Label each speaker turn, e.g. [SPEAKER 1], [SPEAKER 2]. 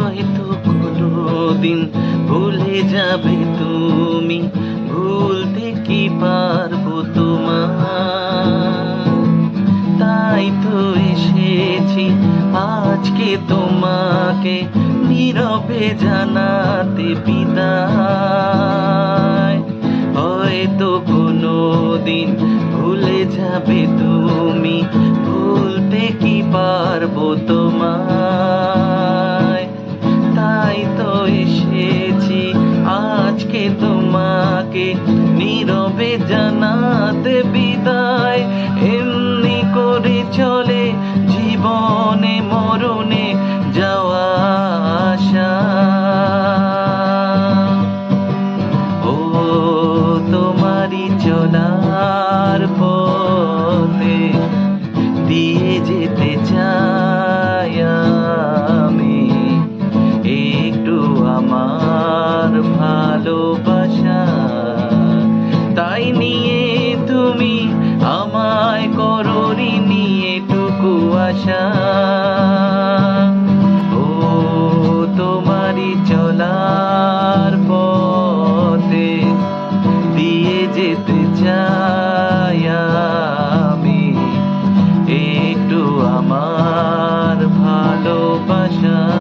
[SPEAKER 1] হয়তো কোনোদিন ভুলে যাবে তুমি, ভুলতে কি পারবো তোমার। তাই তো এসেছি আজকে তোমাকে নীরবে জানাতে বিদায়। হয়তো কোনোদিন ভুলে যাবে তুমি, ভুলতে কি পারবো তোমায়। তাই তো এসেছি আজকে তোমাকে নীরবে জানাতে বিদায়। এমনি করে চলে জীবনে মরণে যাওয়া আসা। ও তোমারই চলার পথে দিয়ে যেতে চাই আমি একটু আমার ভালোবাসা। তাই নিয়ে তুমি আমায় করোনি নিয়ে টুকু আশা।